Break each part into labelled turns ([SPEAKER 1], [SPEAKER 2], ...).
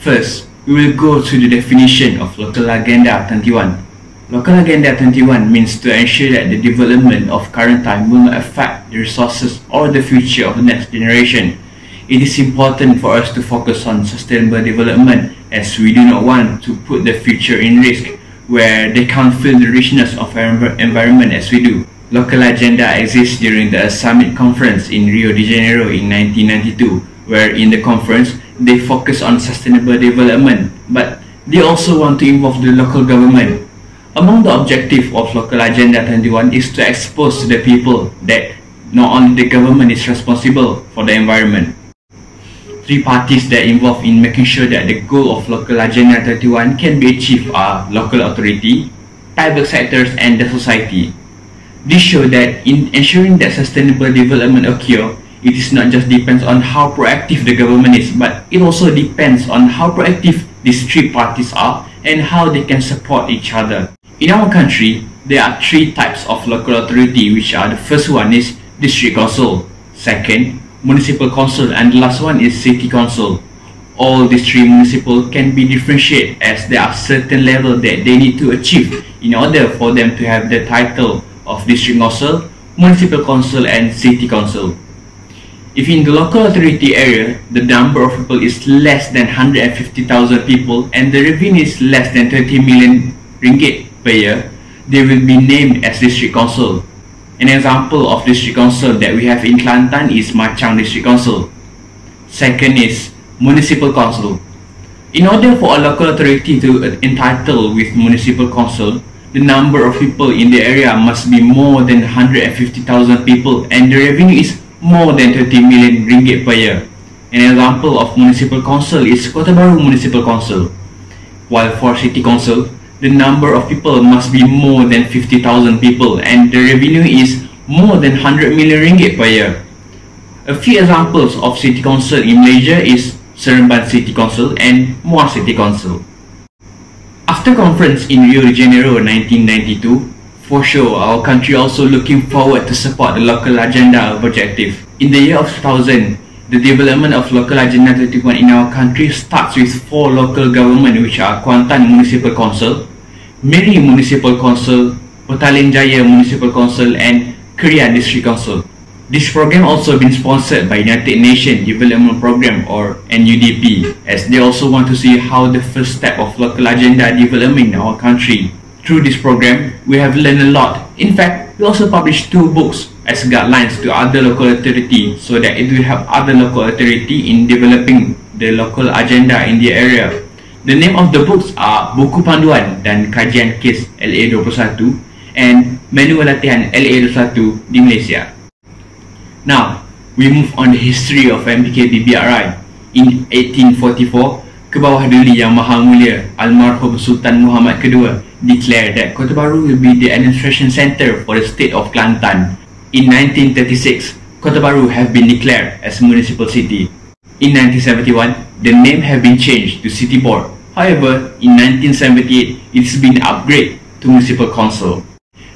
[SPEAKER 1] First, we will go to the definition of Local Agenda 21. Local Agenda 21 means to ensure that the development of current time will not affect the resources or the future of the next generation. It is important for us to focus on sustainable development, as we do not want to put the future in risk where they can't feel the richness of our environment as we do. Local Agenda exists during the Summit Conference in Rio de Janeiro in 1992, where in the conference they focus on sustainable development, but they also want to involve the local government. Among the objectives of Local Agenda 21 is to expose to the people that not only the government is responsible for the environment. Three parties that involved in making sure that the goal of Local Agenda 31 can be achieved are local authority, private sectors and the society. This shows that in ensuring that sustainable development occurs, it is not just depends on how proactive the government is, but it also depends on how proactive these three parties are and how they can support each other. In our country, there are three types of local authority, which are: the first one is district council, second municipal council, and the last one is city council. All these three municipal can be differentiated as there are certain levels that they need to achieve in order for them to have the title of district council, municipal council and city council. If in the local authority area, the number of people is less than 150,000 people and the revenue is less than 30 million ringgit per year, they will be named as district council. An example of district council that we have in Kelantan is Machang District Council. Second is municipal council. In order for a local authority to entitle with municipal council, the number of people in the area must be more than 150,000 people and the revenue is more than 30 million ringgit per year. An example of municipal council is Kota Bharu Municipal Council. While for city council, the number of people must be more than 50,000 people and the revenue is more than 100 million ringgit per year. A few examples of city council in Malaysia is Seremban City Council and Muar City Council. After conference in Rio de Janeiro 1992, for sure our country also looking forward to support the local agenda objective. In the year of 2000, the development of Local Agenda 31 in our country starts with 4 local government, which are Kuantan Municipal Council, Miri Municipal Council, Petaling Jaya Municipal Council and Keria District Council. This program also been sponsored by United Nations Development Program or NUDP, as they also want to see how the first step of local agenda development in our country. Through this program, we have learned a lot. In fact, we also published 2 books as guidelines to other local authority so that it will help other local authority in developing the local agenda in the area. The name of the books are Buku Panduan dan Kajian Kes LA21 and Manual Latihan LA21 di Malaysia. Now, we move on the history of Mpkb-Bri. In 1844, Kebawah Duli Yang Maha Mulia Almarhum Sultan Muhammad II declared that Kota Bharu will be the administration center for the state of Kelantan. In 1936, Kota Bharu have been declared as municipal city. In 1971, the name have been changed to City Board. However, in 1978, it has been upgraded to Municipal Council.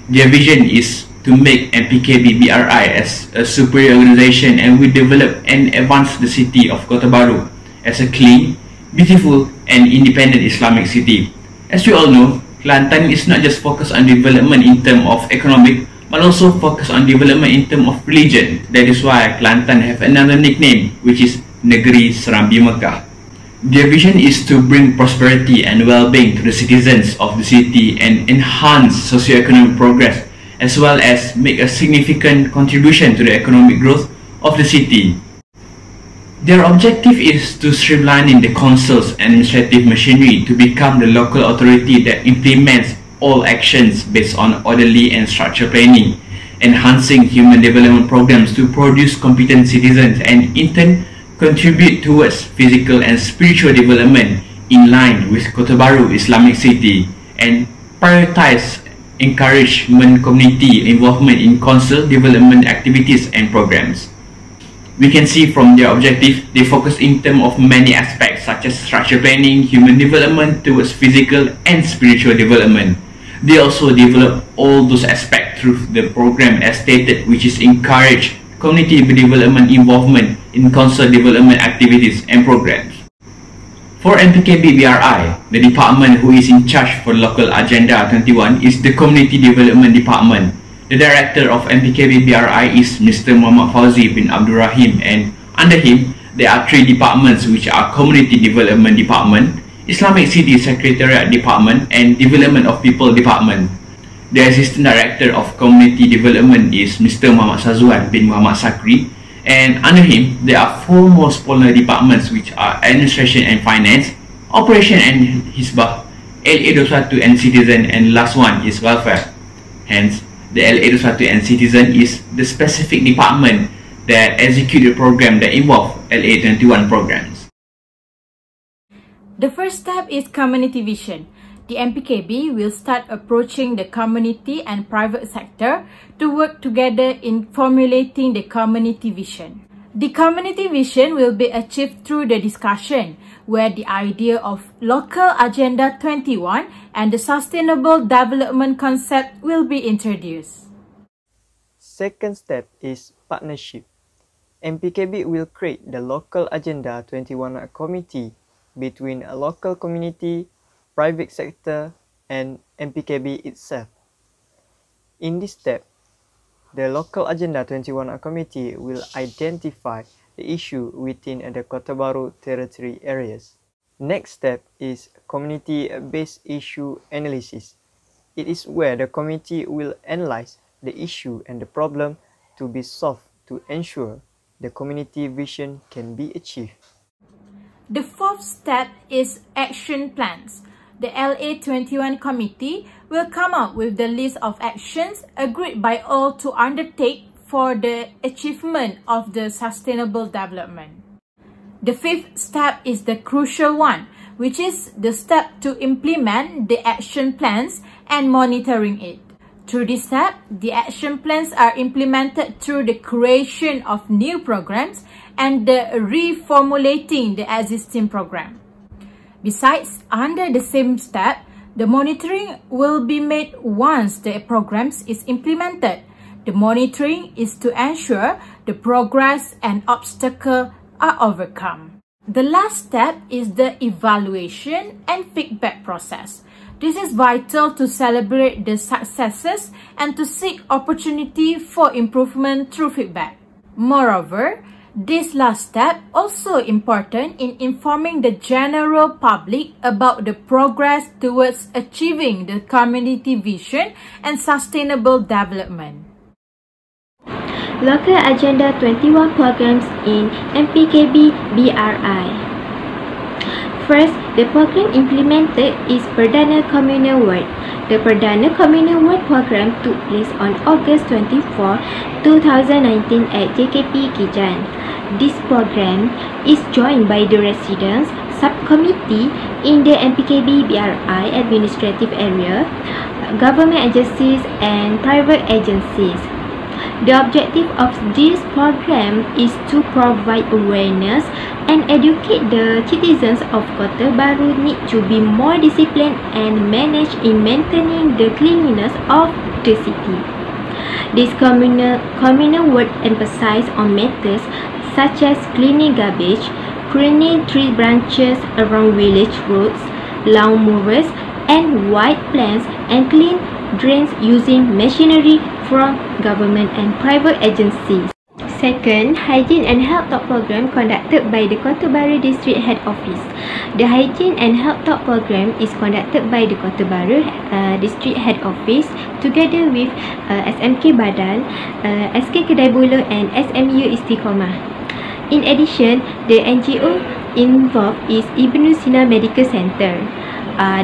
[SPEAKER 1] Their vision is to make Mpkb-Bri as a superior organization and will develop and advance the city of Kota Bharu as a clean, beautiful and independent Islamic city. As you all know, Kelantan is not just focused on development in terms of economic, but also focus on development in terms of religion. That is why Kelantan have another nickname, which is Negeri Serambi Mekah. Their vision is to bring prosperity and well-being to the citizens of the city and enhance socio-economic progress, as well as make a significant contribution to the economic growth of the city. Their objective is to streamline the council's administrative machinery to become the local authority that implements all actions based on orderly and structured planning, enhancing human development programs to produce competent citizens and in turn contribute towards physical and spiritual development in line with Kota Bharu Islamic City, and prioritize encouragement community involvement in council development activities and programs. We can see from their objective, they focus in terms of many aspects such as structure planning, human development towards physical and spiritual development. They also develop all those aspects through the program as stated, which is encourage community development involvement in council development activities and programs. For Mpkb-Bri, the department who is in charge for local agenda 21 is the Community Development Department. The director of Mpkb-Bri is Mr. Muhammad Fauzi bin Abdul Rahim, and under him there are three departments, which are Community Development Department, Islamic City Secretariat Department, and Development of People Department. The Assistant Director of Community Development is Mr. Muhammad Sazwan bin Muhammad Sakri, and under him there are four more smaller departments, which are Administration and Finance, Operation and Hisbah, LA21 and Citizen, and last one is Welfare. Hence, the LA21 and Citizen is the specific department that execute the program that involve LA21 programs.
[SPEAKER 2] The first step is community vision. The Mpkb will start approaching the community and private sector to work together in formulating the community vision. The community vision will be achieved through the discussion, where the idea of local agenda 21 and the sustainable development concept will be introduced.
[SPEAKER 3] Second step is partnership. Mpkb will create the local agenda 21 committee between a local community, private sector, and Mpkb itself. In this step, the local agenda 21 committee will identify the issue within the Kota Baru territory areas. Next step is community-based issue analysis. It is where the committee will analyze the issue and the problem to be solved to ensure the community vision can be achieved.
[SPEAKER 2] The fourth step is action plans. The LA21 committee will come up with the list of actions agreed by all to undertake for the achievement of the sustainable development. The fifth step is the crucial one, which is the step to implement the action plans and monitoring it. Through this step, the action plans are implemented through the creation of new programs and the reformulating the existing program. Besides, under the same step, the monitoring will be made once the programs is implemented. The monitoring is to ensure the progress and obstacles are overcome. The last step is the evaluation and feedback process. This is vital to celebrate the successes and to seek opportunity for improvement through feedback. Moreover, this last step also important in informing the general public about the progress towards achieving the community vision and sustainable development.
[SPEAKER 4] Local Agenda 21 programs in Mpkb-Bri. First, the program implemented is Perdana Communal Ward. The Perdana Communal Ward program took place on August 24, 2019 at JKP Kijan. This program is joined by the residents subcommittee in the Mpkb-Bri administrative area, government agencies and private agencies. The objective of this program is to provide awareness and educate the citizens of Kota Baru need to be more disciplined and managed in maintaining the cleanliness of the city. This communal ward emphasizes on matters such as cleaning garbage, pruning tree branches around village roads, lawn mowers and white plants, and clean drains using machinery from government and private agencies. Second, Hygiene and Health Talk program conducted by the Kota Baru District Head Office. The Hygiene and Health Talk program is conducted by the Kota Baru District Head Office together with SMK Badal, SK Kedai Bulu and SMU Istiqomah. In addition, the NGO involved is Ibnu Sina Medical Center.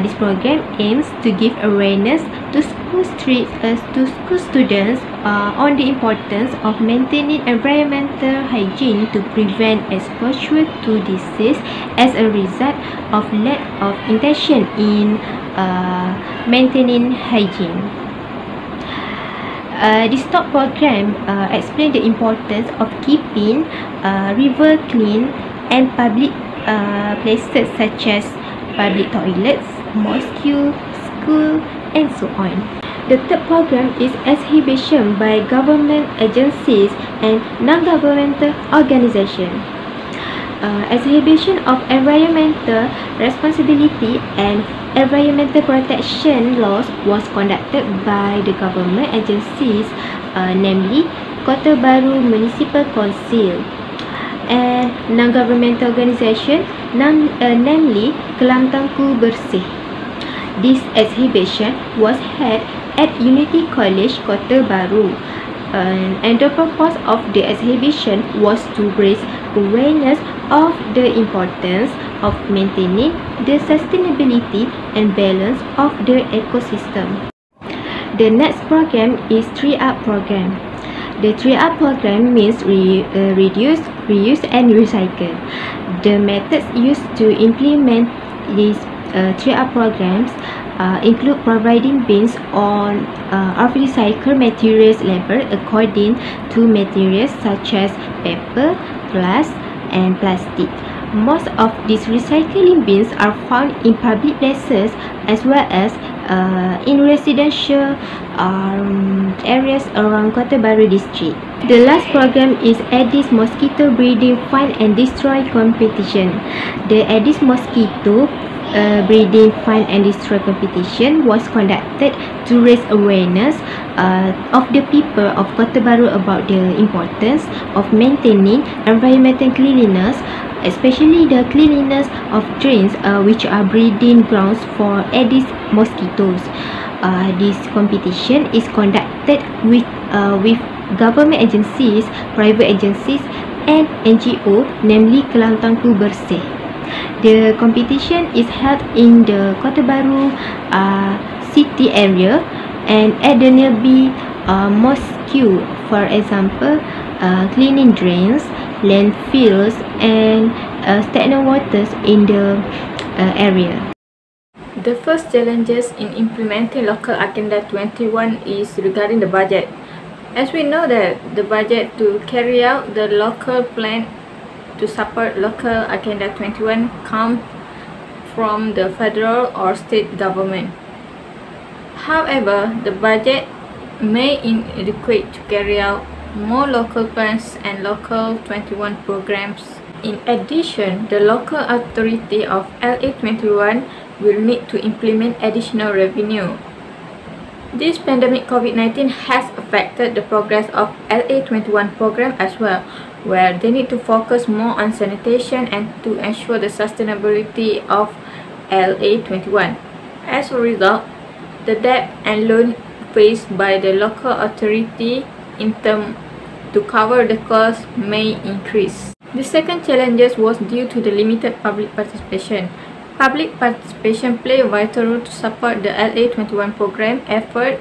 [SPEAKER 4] This program aims to give awareness to school students on the importance of maintaining environmental hygiene to prevent exposure to disease as a result of lack of intention in maintaining hygiene. This talk program explains the importance of keeping river clean and public places such as public toilets, mosque, school, and so on. The third program is exhibition by government agencies and non-governmental organizations. exhibition of environmental responsibility and environmental protection laws was conducted by the government agencies, namely Kota Baru Municipal Council, and non-governmental organisation, namely Tengku Bersih. This exhibition was held at Unity College, Kota Baru, and the purpose of the exhibition was to raise awareness of the importance of maintaining the sustainability and balance of the ecosystem. The next program is 3R program. The 3R program means reduce, reuse and recycle. The methods used to implement these 3R programs include providing bins on of recycled materials labeled according to materials such as paper, glass and plastic. Most of these recycling bins are found in public places as well as in residential areas around Kota Baru district. The last program is Aedes mosquito breeding find and destroy competition. The Aedes mosquito breeding find and destroy competition was conducted to raise awareness of the people of Kota Baru about the importance of maintaining environmental cleanliness, especially the cleanliness of drains which are breeding grounds for Aedes mosquitoes. This competition is conducted with government agencies, private agencies and NGO, namely Tengku Bersih. The competition is held in the Kota Baru city area and at the nearby mosque, for example, cleaning drains, landfills and stagnant waters in the area.
[SPEAKER 2] The first challenges in implementing Local Agenda 21 is regarding the budget. As we know that the budget to carry out the local plan to support Local Agenda 21 comes from the federal or state government. However, the budget may inadequate to carry out more local plans and Local 21 programs. In addition, the local authority of LA21 will need to implement additional revenue. This pandemic COVID-19 has affected the progress of LA21 program as well, where they need to focus more on sanitation and to ensure the sustainability of LA21. As a result, the debt and loan faced by the local authority in term to cover the cost may increase. The second challenge was due to the limited public participation. Public participation play a vital role to support the LA21 program effort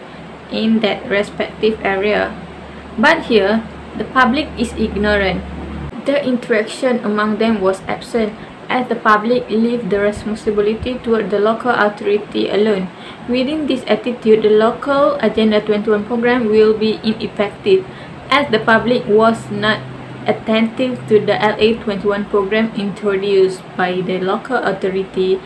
[SPEAKER 2] in that respective area. But here, the public is ignorant. The interaction among them was absent as the public leave the responsibility toward the local authority alone. Within this attitude, the Local Agenda 21 program will be ineffective as the public was not attentive to the LA21 program introduced by the local authority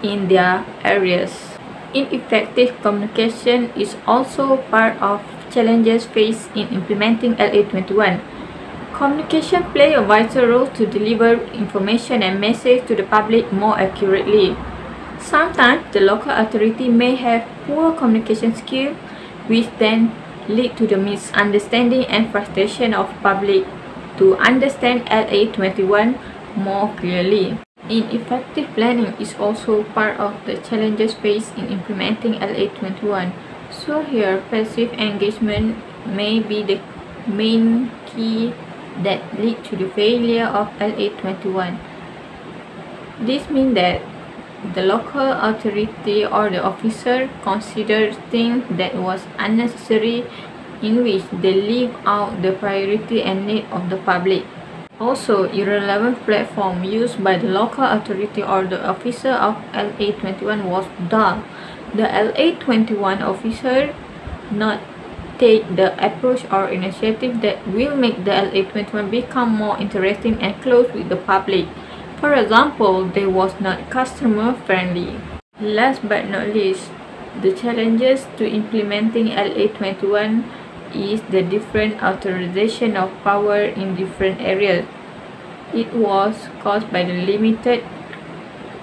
[SPEAKER 2] in their areas. Ineffective communication is also part of challenges faced in implementing LA21. Communication play a vital role to deliver information and message to the public more accurately. Sometimes the local authority may have poor communication skills, which then lead to the misunderstanding and frustration of public to understand LA21 more clearly. Ineffective planning is also part of the challenges faced in implementing LA21. So here, passive engagement may be the main key that lead to the failure of LA21. This means that the local authority or the officer considered things that was unnecessary, in which they leave out the priority and need of the public. Also, irrelevant platform used by the local authority or the officer of LA21 was dull. The LA21 officer not take the approach or initiative that will make the LA21 become more interesting and close with the public. For example, they was not customer friendly. Last but not least, the challenges to implementing LA21 is the different authorization of power in different areas. It was caused by the limited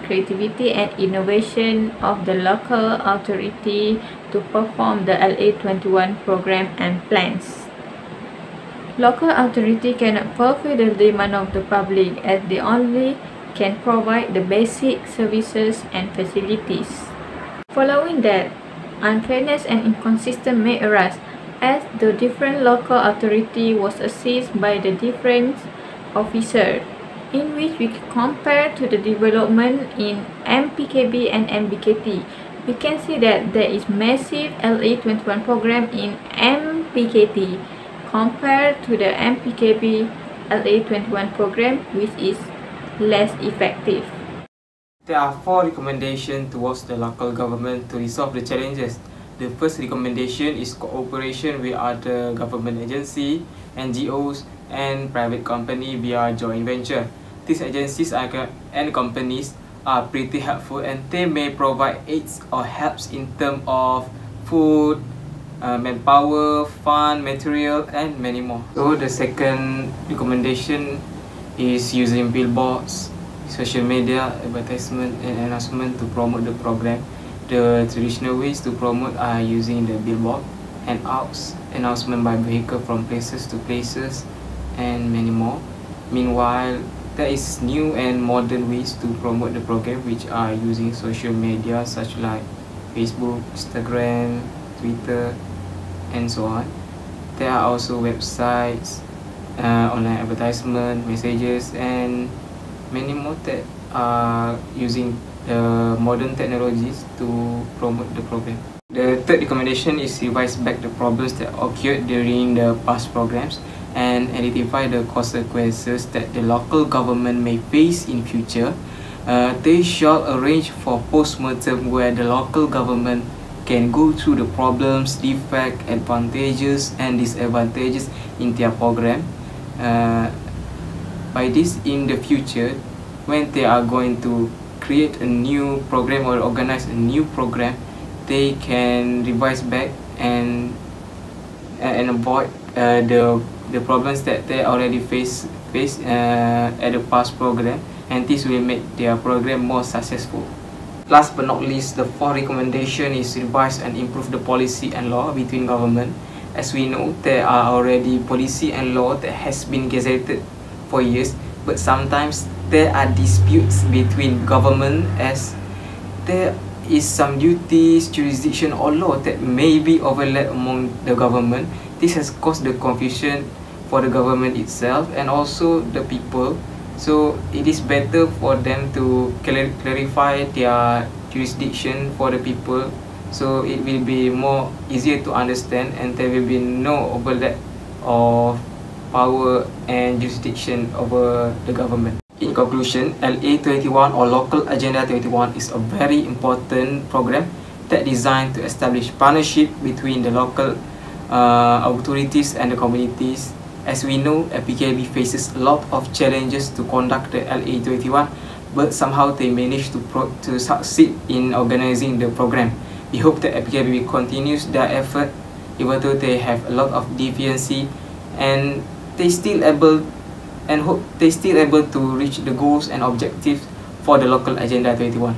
[SPEAKER 2] creativity and innovation of the local authority to perform the LA21 program and plans. Local authority cannot fulfill the demand of the public as they only can provide the basic services and facilities. Following that, unfairness and inconsistent may arise as the different local authority was assessed by the different officer, in which we compare to the development in Mpkb and Mbkt. We can see that there is massive LA21 program in Mbkt compared to the Mpkb LA21 program, which is less effective.
[SPEAKER 5] There are 4 recommendations towards the local government to resolve the challenges. The first recommendation is cooperation with other government agencies, NGOs and private companies via joint venture. These agencies and companies are pretty helpful and they may provide aids or helps in terms of food, manpower, fund, material and many more. So the second recommendation is using billboards, social media, advertisement and announcement to promote the program. The traditional ways to promote are using the billboard, handouts, announcement by vehicle from places to places and many more. Meanwhile, there is new and modern ways to promote the program which are using social media such like Facebook, Instagram, Twitter and so on. There are also websites, online advertisement, messages and many more that are using the modern technologies to promote the program. The third recommendation is revise back the problems that occurred during the past programs and identify the consequences that the local government may face in future. They shall arrange for post-mortem where the local government can go through the problems, defects, advantages and disadvantages in their program. By this, in the future, when they are going to create a new program or organize a new program, they can revise back and avoid the problems that they already face at the past program, and this will make their program more successful. Last but not least, the fourth recommendation is revise and improve the policy and law between government. As we know, there are already policy and law that has been gazetted for years, but sometimes there are disputes between government as there is some duties, jurisdiction or law that may be overlapped among the government. This has caused the confusion for the government itself and also the people. So it is better for them to clarify their jurisdiction for the people, so it will be more easier to understand and there will be no overlap of power and jurisdiction over the government. In conclusion, LA21 or Local Agenda 21 is a very important program that designed to establish partnership between the local authorities and the communities. As we know, Mpkb faces a lot of challenges to conduct the LA21, but somehow they managed to succeed in organizing the program. We hope that Mpkb continues their effort even though they have a lot of deviancy, and they still able to reach the goals and objectives for the Local Agenda 21.